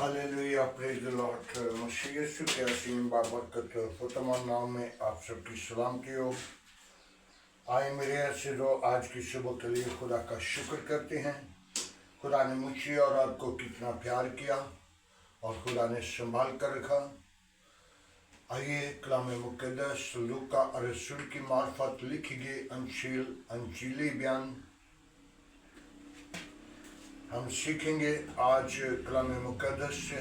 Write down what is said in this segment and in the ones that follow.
Hallelujah, praise the Lord. मसीह यीशु के असीम बाबरकत फतमान नाम में आप सबकी सलामती हो। आए मेरे अज़ीज़ों, आज की सुबह के लिए खुदा का शुक्र करते हैं। खुदा ने मुझे और आपको कितना प्यार किया और खुदा ने संभाल कर रखा। आइए कलाम मुक़द्दस लूका और रसूल की मार्फत लिखी गई अंजीली बयान हम सीखेंगे आज कलाम मुक़द्दस से।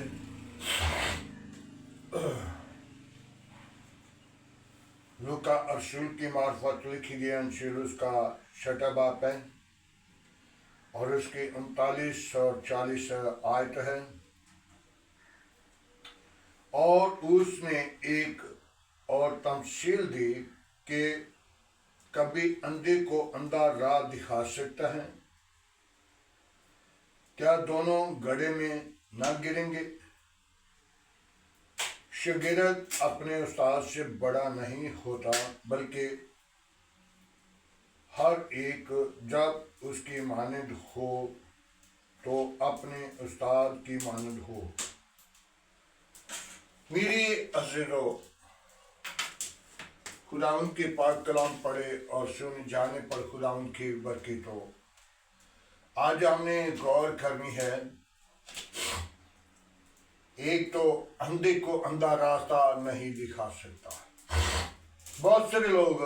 लूका और रसूल की मार्फत लिखी गई अंजील उसका 6वां बाब है और उसकी 39 और 40 आयत है। और उसने एक और तमसील दी कि कभी अंधे को अंधा राह दिखा सकता है, क्या दोनों गड्ढे में न गिरेंगे? शागिर्द अपने उस्ताद से बड़ा नहीं होता, बल्कि हर एक जब उसकी मानद हो तो अपने उस्ताद की मानद हो। मेरी अज़ीज़ों, खुदावंद के पाक कलाम पढ़े और सुन जाने पर खुदावंद की बरकत हो। आज हमने गौर करनी है, एक तो अंधे को अंधा रास्ता नहीं दिखा सकता। बहुत सारे लोग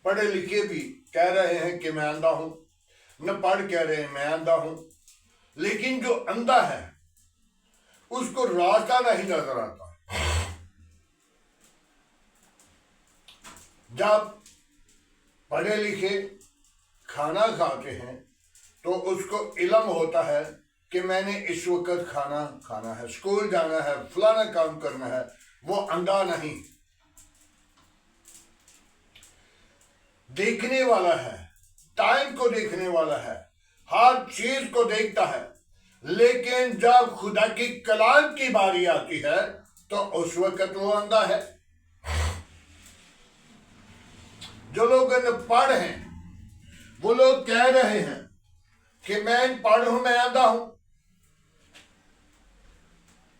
पढ़े लिखे भी कह रहे हैं कि मैं अंधा हूं, न पढ़ कह रहे हैं मैं अंधा हूं, लेकिन जो अंधा है उसको रास्ता नहीं नजर आता। जब पढ़े लिखे खाना खाते हैं तो उसको इल्म होता है कि मैंने इस वक्त खाना खाना है, स्कूल जाना है, फलाना काम करना है। वो अंधा नहीं, देखने वाला है, टाइम को देखने वाला है, हर चीज को देखता है। लेकिन जब खुदा की कलाम की बारी आती है तो उस वक्त वो अंधा है। जो लोग अनपढ़ हैं वो लोग कह रहे हैं कि मैं पढ़ हूं, मैं अंधा हूं।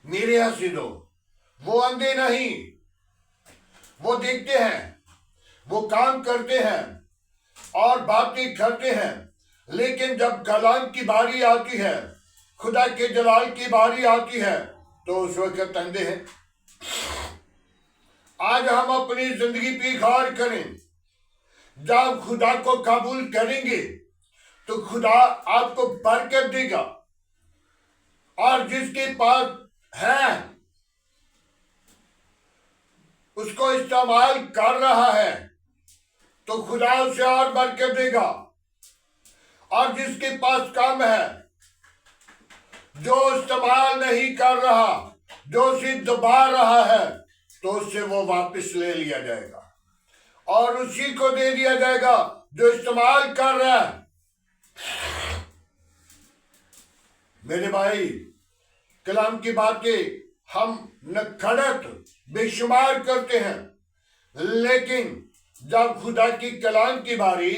मेरे अज़ीज़ों, वो अंधे नहीं, वो देखते हैं, वो काम करते हैं और बातें करते हैं, लेकिन जब कलाम की बारी आती है, खुदा के जलाल की बारी आती है, तो उस वक्त अंधे हैं। आज हम अपनी जिंदगी पे गौर करें। जब खुदा को कबूल करेंगे तो खुदा आपको बरकत देगा, और जिसके पास है उसको इस्तेमाल कर रहा है तो खुदा उसे और बरकत देगा, और जिसके पास कम है, जो इस्तेमाल नहीं कर रहा, जो उसे दबा रहा है, तो उससे वो वापस ले लिया जाएगा और उसी को दे दिया जाएगा जो इस्तेमाल कर रहा है। मेरे भाई, कलाम की बातें हम नखड़त बेशुमार करते हैं, लेकिन जब खुदा की कलाम की बारी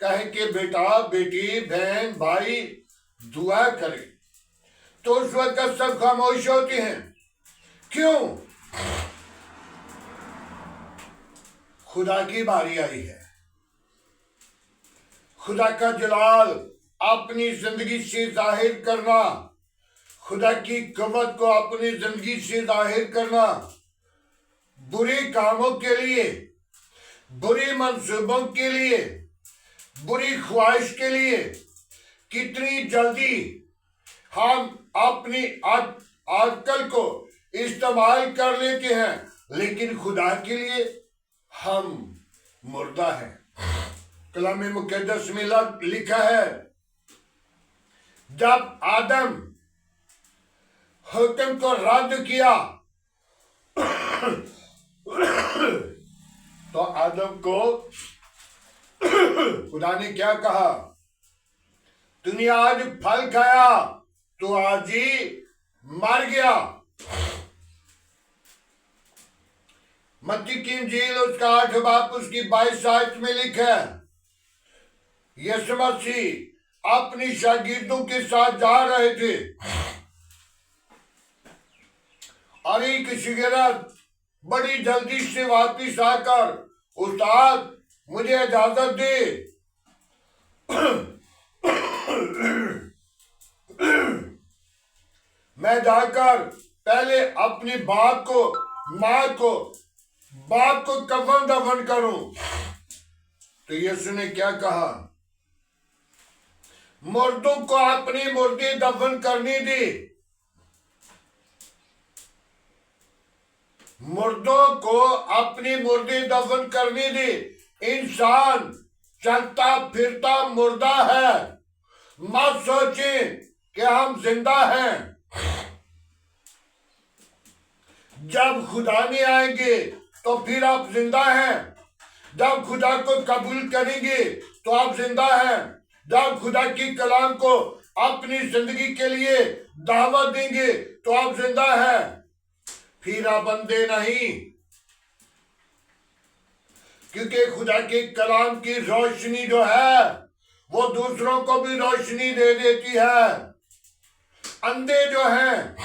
कहे कि बेटा, बेटी, बहन, भाई दुआ करे, तो उस वक्त सब खामोश होते हैं। क्यों? खुदा की बारी आई है। खुदा का जलाल अपनी जिंदगी से जाहिर करना, खुदा की कुव्वत को अपनी जिंदगी से जाहिर करना, बुरे कामों के लिए, बुरे मंसूबों के लिए, बुरी ख्वाहिश के लिए कितनी जल्दी हम अपनी अक्ल को इस्तेमाल कर लेते हैं, लेकिन खुदा के लिए हम मुर्दा हैं। कलाम मुक़द्दस में लिखा है, जब आदम हुक्म को रद्द किया तो आदम को खुदा ने क्या कहा? तूने आज फल खाया तो आज ही मर गया। मत्ती की इंजील उसका 8 बाब उसकी 22 आयत में लिखा है, यीशु मसीह अपनी शागिर्दों के साथ जा रहे थे और एक शिगिरत बड़ी जल्दी से वापिस आकर, उस्ताद मुझे इजाजत दे, मैं जाकर पहले अपनी बाप को, माँ को, बाप को कफन दफन करूं। तो यीशु ने क्या कहा? मुर्दों को अपनी मुर्दे दफन करने दे, मुर्दों को अपनी मुर्दे दफन करने दे। इंसान चलता फिरता मुर्दा है, मत सोचें कि हम जिंदा हैं। जब खुदा में आएंगे तो फिर आप जिंदा हैं। जब खुदा को कबूल करेंगे तो आप जिंदा हैं। जब खुदा की कलाम को अपनी जिंदगी के लिए दावत देंगे तो आप जिंदा हैं। फिर आप अंधे नहीं, क्योंकि खुदा के कलाम की रोशनी जो है वो दूसरों को भी रोशनी दे देती है। अंधे जो हैं,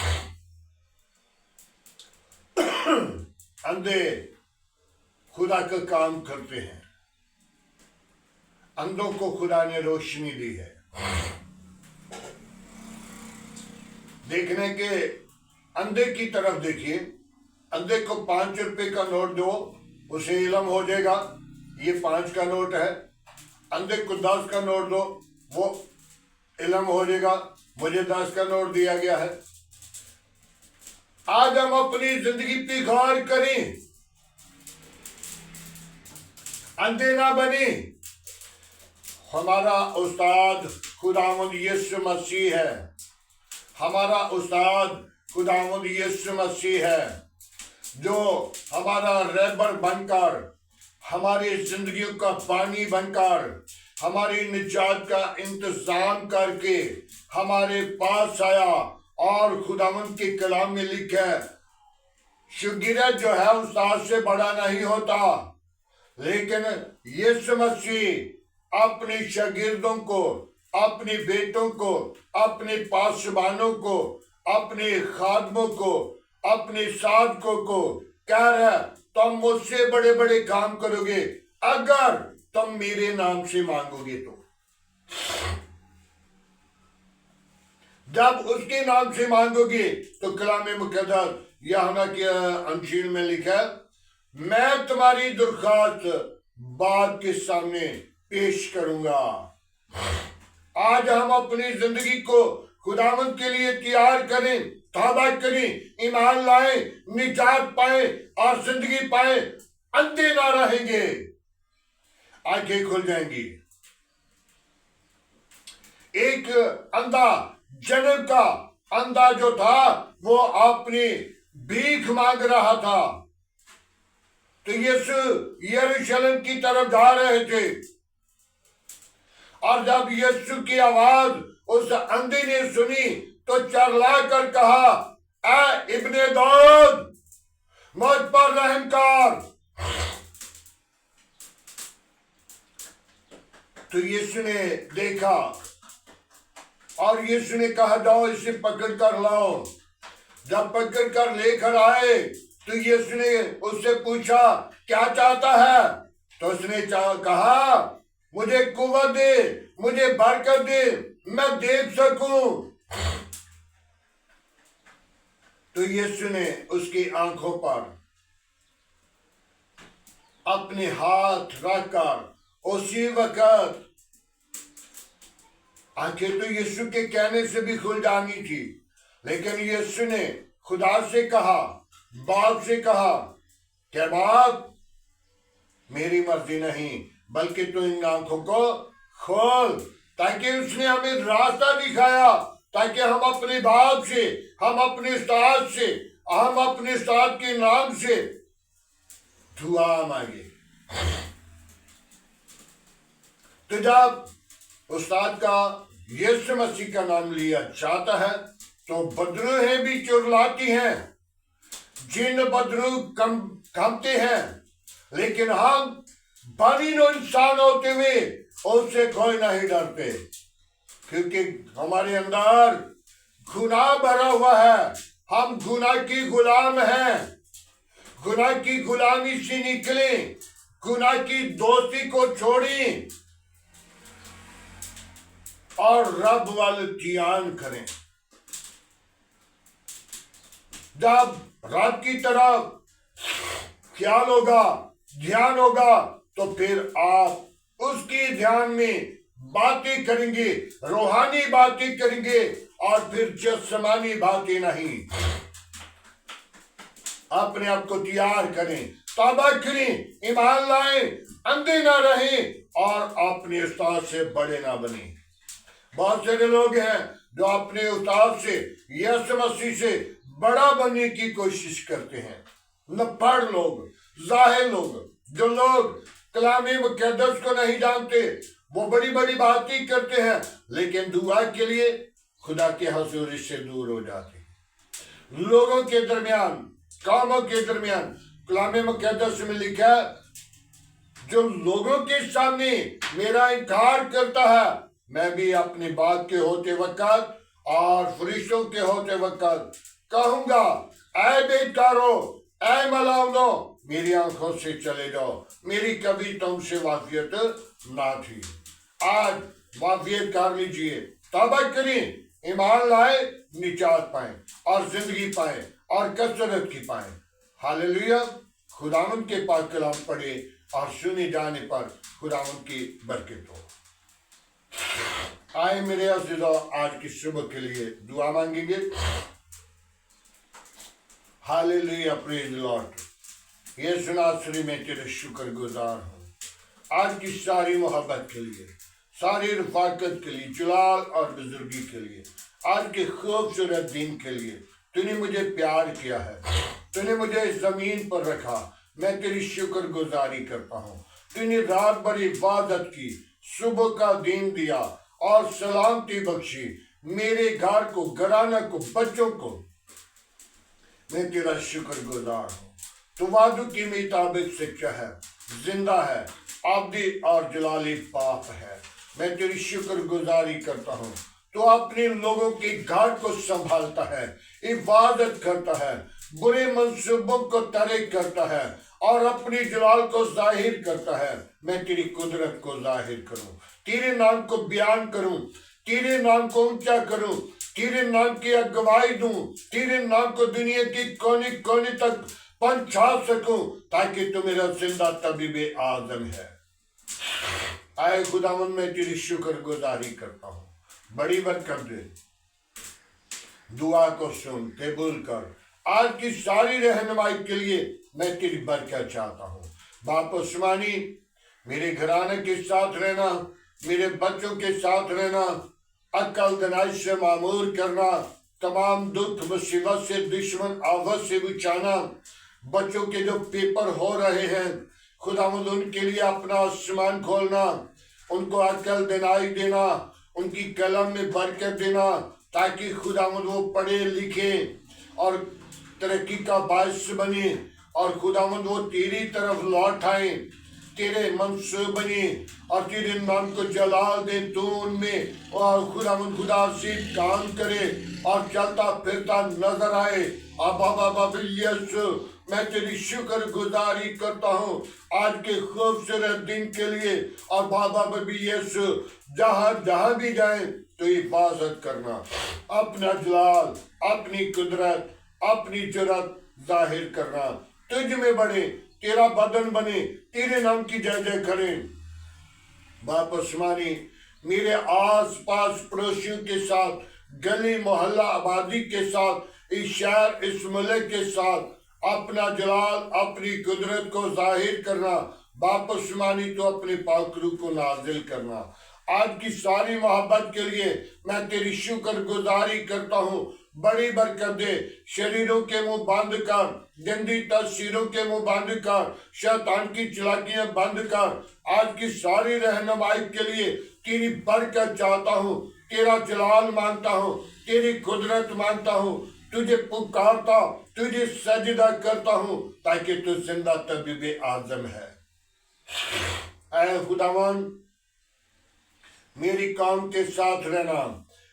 अंधे खुदा का काम करते हैं। अंधों को खुदा ने रोशनी दी है। देखने के अंधे की तरफ देखिए। अंधे को 5 रुपए का नोट दो, उसे इल्म हो जाएगा ये 5 का नोट है। अंधे को 10 का नोट दो, वो इल्म हो जाएगा मुझे 10 का नोट दिया गया है। आज हम अपनी जिंदगी पे गौर करें, अंधे ना बने। हमारा उस्ताद खुदावंद यीशु मसीह है। हमारा उस्ताद खुदावंद यीशु मसीह है, जो हमारा रहबर बनकर, हमारी जिंदगियों का पानी बनकर, हमारी निजात का इंतजाम करके हमारे पास आया। और खुदावंद के कलाम में लिखा है, शागिर्द जो है उस्ताद से बड़ा नहीं होता, लेकिन यीशु मसीह अपने शागिर्दों को, अपने बेटों को, अपने पासबानों को, अपने खादमों को, अपने साधकों को कह रहा है, तुम मुझसे बड़े बड़े काम करोगे अगर तुम मेरे नाम से मांगोगे। तो जब उसके नाम से मांगोगे तो कलाम मुकद्दस यूहन्ना के अंजील में लिखा है, मैं तुम्हारी दरख्वास्त बाप के सामने पेश करूंगा। आज हम अपनी जिंदगी को खुदावंद के लिए तैयार करें, तौबा करें, ईमान लाए, निजात पाए और जिंदगी पाए। अंधे ना रहेंगे, आंखें खुल जाएंगी। एक अंधा, जन्म का अंधा जो था, वो अपनी भीख मांग रहा था। तो यीशु यरूशलेम की तरफ जा रहे थे, और जब यीशु की आवाज उस अंधे ने सुनी तो चिल्ला कर कहा, ऐ इब्ने दाऊद, मुझ पर रहम कर। तो यीशु ने देखा और यीशु ने कहा, जाओ इसे पकड़ कर लाओ। जब पकड़ कर लेकर आए तो यीशु ने उससे पूछा, क्या चाहता है? तो उसने कहा, मुझे कुव्वत दे, मुझे बरकत दे, मैं देख सकूं। तो यीशु ने उसकी आंखों पर अपने हाथ रखकर उसी वक्त, आंखें तो यीशु के कहने से भी खुल जानी थी, लेकिन यीशु ने खुदा से कहा, बाप से कहा, क्या बाप, मेरी मर्जी नहीं बल्कि तू इन आंखों को खोल। ताकि उसने हमें रास्ता दिखाया, ताकि हम अपने बाप से, हम अपने उस्ताद से, हम अपने उस्ताद के नाम से दुआ मांगे। तो जब उस्ताद का, यीशु मसीह का नाम लिया जाता है तो बदरूहें भी चुरलाती हैं, जिन बदरू कंपते हैं, लेकिन हम बनी नो इंसान होते हुए उससे कोई नहीं डरते, क्योंकि हमारे अंदर गुनाह भरा हुआ है, हम गुनाह की गुलाम हैं, गुनाह की गुलामी से निकले, गुनाह की दोस्ती को छोड़ें और रब वाले ध्यान करें। जब रब की तरफ ख्याल होगा, ध्यान होगा, तो फिर आप उसकी ध्यान में बातें करेंगे, रूहानी बातें करेंगे और फिर जिस्मानी बातें नहीं। अपने आप को तैयार करें, तौबा करें, ईमान लाएं, अंधे ना रहें और अपने उस्ताद से बड़े ना बने। बहुत सारे लोग हैं जो अपने उस्ताद से, यीशु मसीह से बड़ा बनने की कोशिश करते हैं। नपढ़ लोग, जाहिल लोग, जो लोग कलामे मुक़द्दस को नहीं जानते, वो बड़ी बड़ी बातें करते हैं, लेकिन दुआ के लिए खुदा के हुजूर से दूर हो जाते हैं। लोगों के दरमियान, कौमों के दरमियान कलामे मुक़द्दस में लिखा है, जो लोगों के सामने मेरा इनकार करता है, मैं भी अपने बाप के होते वक्त और फरिश्तों के होते वक्त कहूंगा, ऐ बेकारो, ऐ मलाउनो, मेरी आंखों से चले जाओ, मेरी कभी तुमसे वाफियत ना थी। आज वाफियत कर लीजिए, तौबा करें, ईमान लाए, निजात पाएं और जिंदगी पाएं और कसरत की पाएं। हालेलुया। खुदावंद के पाक कलाम पढ़े और सुने जाने पर खुदावंद की बरकत हो। आए मेरे अज़ीज़ों, आज की सुबह के लिए दुआ मांगेंगे। Hallelujah, praise Lord. यीशु नासरी में तेरे शुक्रगुजार हूँ आज की सारी मोहब्बत के लिए, सारी रफाकत के लिए, जलाल और बुजुर्गी के लिए, आज के खूबसूरत दिन के लिए। तूने मुझे प्यार किया है, तूने मुझे इस जमीन पर रखा, मैं तेरी शुक्रगुजारी करता हूँ। तूने रात भर इबादत की, सुबह का दिन दिया और सलामती बख्शी। मेरे घर को, घराना को, बच्चों को मैं तेरा शुक्रगुजार हूँ। तू वादू के मुताबिक सच्चा है, जिंदा है, आब्दी और जलाली पाक है। मैं तेरी शुक्रगुजारी करता हूँ। तो अपने लोगों के घर को संभालता है, इबादत करता है, बुरे मंसूबों को तर्क करता है और अपनी जलाल को जाहिर करता है। मैं तेरी कुदरत को जाहिर करूं, तेरे नाम को बयान करूं, तेरे नाम को ऊंचा करूं, तेरे नाम की अगवाई दूं, तेरे नाम को दुनिया की कोने कोने तक पहुंचा सकूं, ताकि तू मेरा जिंदा तबीबे आजम है। आए खुदावंद, मैं तेरी शुक्रगुजारी करता हूँ। बड़ी बरकत दे, दुआ को सुन, कबूल कर। आज की सारी रहनुमाई के लिए मैं तेरी बरकत चाहता हूँ। बाप उस्मानी, मेरे घराने के साथ रहना, मेरे बच्चों के साथ रहना, अक्ल दनाई से मामूर करना, तमाम दुख मुसीबत से, दुश्मन आफत से बचाना। बच्चों के जो पेपर हो रहे हैं, खुदावंद उनके लिए अपना आसमान खोलना, उनको अक्ल दनाई देना, उनकी कलम में बरकत देना, ताकि खुदावंद वो पढ़े लिखे और तरक्की का बायस बने और खुदावंद वो तेरी तरफ लौट आए, तेरे मंसूब बने और तेरे नाम को जलाल दे। तू उनमें और खुदावंद खुदा से काम करे और चलता फिरता नजर आए। बाबा यीशु, मैं तेरी शुक्र गुजारी करता हूँ आज के खूबसूरत दिन के लिए। और बाबा यीशु, जहाँ जहाँ भी जाए तो हिफाजत करना, अपना जलाल, अपनी कुदरत, अपनी जुर्रत जाहिर करना। तुझ में बढ़े, तेरा बदन बने, तेरे नाम की जय जय करें। बाप आसमानी, मेरे आस पास पड़ोसियों के साथ, गली मोहल्ला आबादी के साथ, इस शहर, इस मुल्क के साथ अपना जलाल, अपनी कुदरत को जाहिर करना। बाप आसमानी, तो अपने पाक रूह को नाजिल करना। आज की सारी मोहब्बत के लिए मैं तेरी शुक्र गुजारी करता हूँ। बड़ी बरकत दे, शरीरों के मुंह बंद कर, गंदी तस्वीरों के मुंह बंद कर, शैतान की चालाकियां बंद कर। आज की सारी रहनुमाई के लिए तेरी बरकत चाहता हूँ, तेरा जलाल मांगता हूँ, तेरी कुदरत मांगता हूँ, तुझे पुकारता, तुझे सजदा करता हूँ, ताकि तू जिंदा तबीबे आजम है। ऐ खुदावन, मेरी कौम के साथ रहना,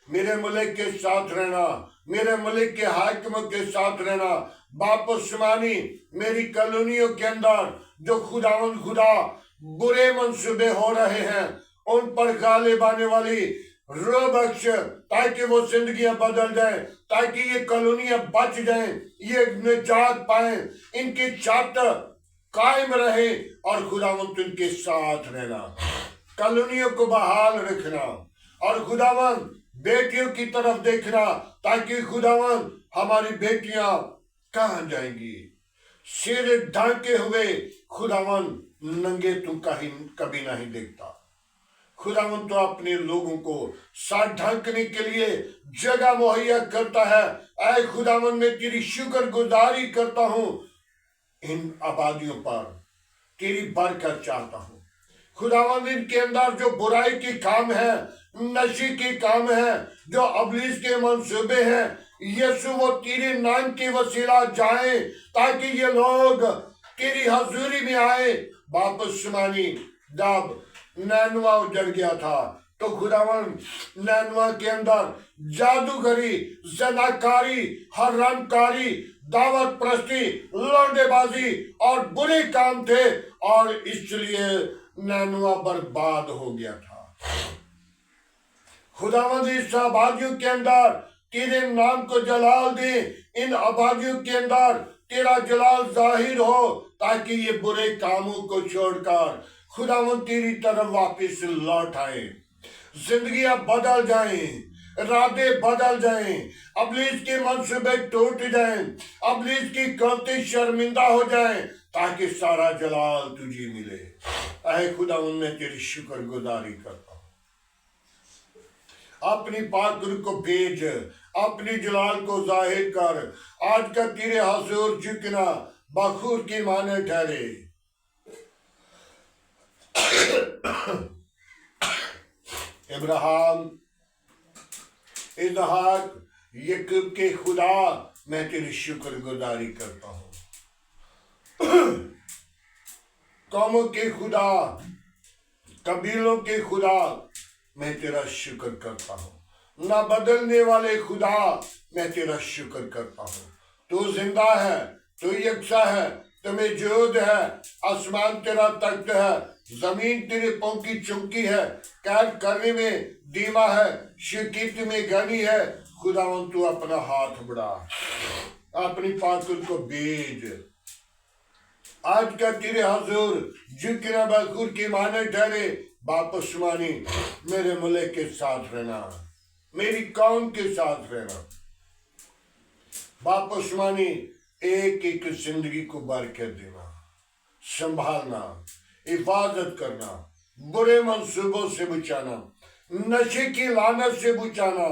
मेरे मुल्क के साथ रहना, मेरे मुल्क के हाकिमों के साथ रहना। बाप उस्मानी, मेरी कॉलोनियों के अंदर जो खुदावंद खुदा बुरे मंसूबे हो रहे हैं उन पर गालिब आने वाली रो बख्श, ताकि वो जिंदगियां बदल जाए, ताकि ये कॉलोनियां बच जाएं, ये निजात पाए, इनकी छत कायम रहे और खुदावंद इनके साथ रहना, कॉलोनियों को बहाल रखना और खुदावंद बेटियों की तरफ देखना, ताकि खुदावंद हमारी बेटियां कहां जाएंगी, सिर ढांके हुए खुदावंद नंगे तुम कभी नहीं देखता। खुदावंद तो अपने लोगों को सर ढकने के लिए जगह मुहैया करता है। ऐ खुदावंद, मैं तेरी शुक्रगुजारी करता हूं, इन आबादियों पर तेरी बरकत चाहता हूं। खुदावंद, इनके अंदर जो बुराई के काम है, नशे के काम है, जो अबलीस के मंसूबे हैं, यीशु वो तेरे नाम के वसीला जाए, ताकि ये लोग तेरी हजूरी में आए। वापस सुमानी, जब नैनवा उजड़ गया था तो खुदावंद नैनवा के अंदर जादूगरी, जनाकारी, हरामकारी, दावत प्रस्ती, लौंडेबाजी और बुरे काम थे, और इसलिए नैनवा बर्बाद हो गया था। खुदावंद इस आबादियों के अंदर तेरे नाम को जलाल दे, इन आबादियों के अंदर तेरा जलाल जाहिर हो, ताकि ये बुरे कामों को छोड़कर खुदावंद तेरी तरफ वापस लौट आए, जिंदगियां बदल जाएं, इरादे बदल जाएं, अबलीस के मंसूबे टूट जाएं, अबलीस की गलती शर्मिंदा हो जाएं, ताकि सारा जलाल तुझे मिले। ऐ खुदावंद, मैं तेरी शुक्रगुजारी करता हूं। अपनी पाक रूह को भेज, अपनी जलाल को जाहिर कर। आज का तेरे हजूर झुकना बखूर की माने ठहरे। इब्राहिम, इसहाक, याकूब के खुदा, मैं तेरी शुक्रगुजारी करता हूं। कौमों के खुदा, कबीलों के खुदा, मैं तेरा शुक्र करता हूं। ना बदलने वाले खुदा, मैं तेरा शुक्र करता हूं। तू जिंदा है, तू यकसा है, तू मौजूद है। आसमान तेरा तख्त है, जमीन तेरे पांव की चौकी है, कैद करने में धीमा है, शिकीत में गनी है। खुदावंद, तू अपना हाथ बढ़ा, अपनी पाकुल को भेज। आज का तेरे हजूर झुकना बखूर की माने ठहरे। बाप उस्मानी, मेरे मुल्क के साथ रहना, मेरी कौम के साथ रहना। बाप उस्मानी, एक एक जिंदगी को बरकत देना, संभालना, हिफाजत करना, बुरे मंसूबों से बचाना, नशे की लानत से बचाना,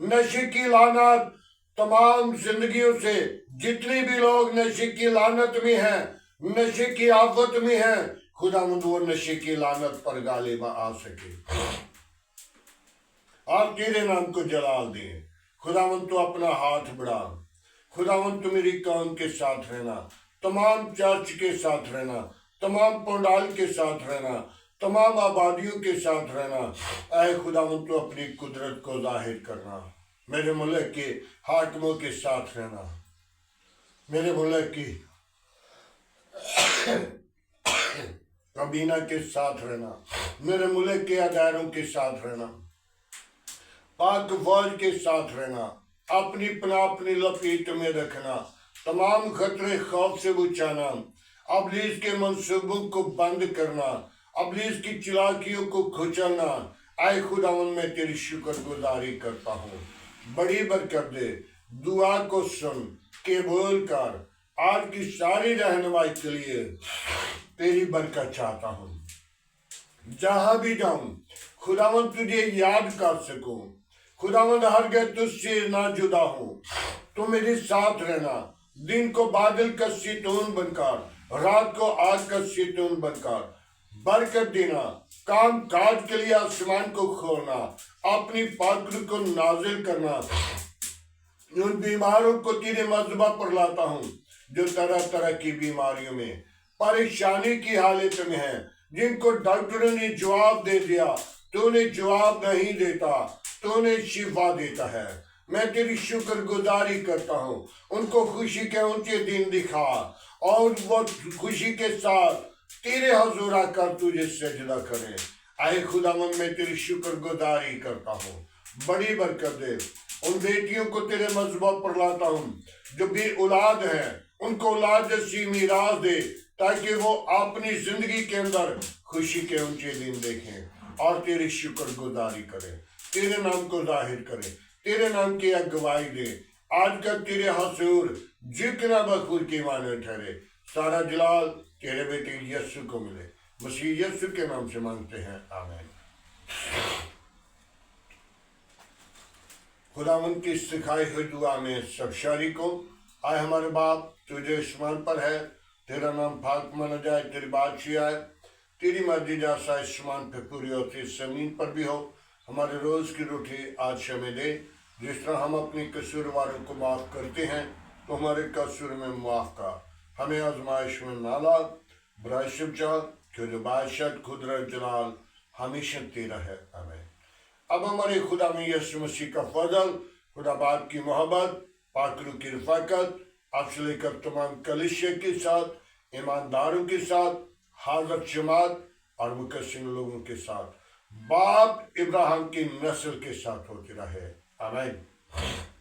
नशे की लानत तमाम जिंदगियों से। जितने भी लोग नशे की लानत में हैं, नशे की आफत में हैं, खुदावंद वो नशे की लानत पर गालिब आ सके और तेरे नाम को जलाल दे। खुदावंद, तो अपना हाथ बढ़ा। खुदावंद, तू मेरी कौम के साथ रहना, तमाम चर्च के साथ रहना, तमाम पंडाल के साथ रहना, तमाम आबादियों के साथ रहना। ऐ खुदावंद, तो अपनी कुदरत को जाहिर करना, मेरे मुल्क के हाकिमों के साथ रहना, मेरे मुल्क की कबीना के साथ रहना, मेरे मुल्क के अदारों के साथ रहना, पाक फौज के साथ रहना, अपनी पनाह अपनी लपेट में रखना, तमाम खतरे खौफ से बचाना, अबलीस के मंसूबों को बंद करना, अबलीस की चालाकियों को कुचलना। आए खुदावंद, मैं तेरी शुक्रगुजारी करता हूँ, बड़ी बरकत दे, दुआ को सुन के बोल कर। आज की सारी रहनुमाई के लिए तेरी बरकत चाहता हूँ। जहां भी जाऊं खुदावंद, तुझे याद कर सकूं। खुदावंद, हरगिज़ तुझसे ना जुदा हूं। तू मेरे साथ रहना, दिन को बादल का सितून बनकर, रात को आग का सितून बनकर बरकत देना। काम काज के लिए आसमान को खोलना, अपनी पात्र को नाजिल करना। उन बीमारों को तेरे मज़बा पर लाता हूँ जो तरह तरह की बीमारियों में, परेशानी की हालत में है, जिनको डॉक्टरों ने जवाब दे दिया, तूने जवाब नहीं देता, तूने शिफा देता है। मैं तेरी शुक्रगुजारी करता हूँ। उनको खुशी के ऊंचे दिन दिखा और वो खुशी के साथ तेरे हजूर आकर तुझे सजदा करे। आए खुदावन, मैं तेरी शुक्रगुजारी करता हूँ। बड़ी बरकत दे। उन बेटियों को तेरे मजहब पर लाता हूँ जो भी औलाद है, उनको औलाद जैसी मीरास दे, ताकि वो अपनी जिंदगी के अंदर खुशी के ऊंचे दिन देखें और तेरी शुक्रगुजारी करें, तेरे नाम को जाहिर करें, तेरे नाम की अगुवाई दे। आज का तेरे हजूर जितना बखूर के माने ठहरे। सारा जलाल तेरे बेटे यस्सु को मिले। मसीह यस्सु के नाम से मांगते हैं, आमीन। खुदावन की सिखाई हुई दुआ में सब शरीकों, आए हमारे बाप तुझे आसमान पर है, तेरा नाम पाक माना जाए, तेरी बादशाही आए, तेरी मर्जी जैसा आसमान पे पूरी होती जमीन पर भी हो। हमारे रोज की रोटी आज हमें दे, जिस तरह हम अपनी कसूरवारों को माफ करते हैं तो हमारे कसूर में माफ का। हमें आजमाइश में ना ला, बुराई से बचा, क्योंकि बादशाह कुदरत जलाल हमेशा तेरा है, आमीन। अब हमारे खुदा में यीशु मसीह का फजल, खुदा बाप की मोहब्बत, पाकरू की रफाकत, आपसे लेकर तमाम कलिशे के साथ, ईमानदारों के साथ, हाजर जमात और मुकस्सिम लोगों के साथ, बाप इब्राहिम की नस्ल के साथ होती रहे, आमीन।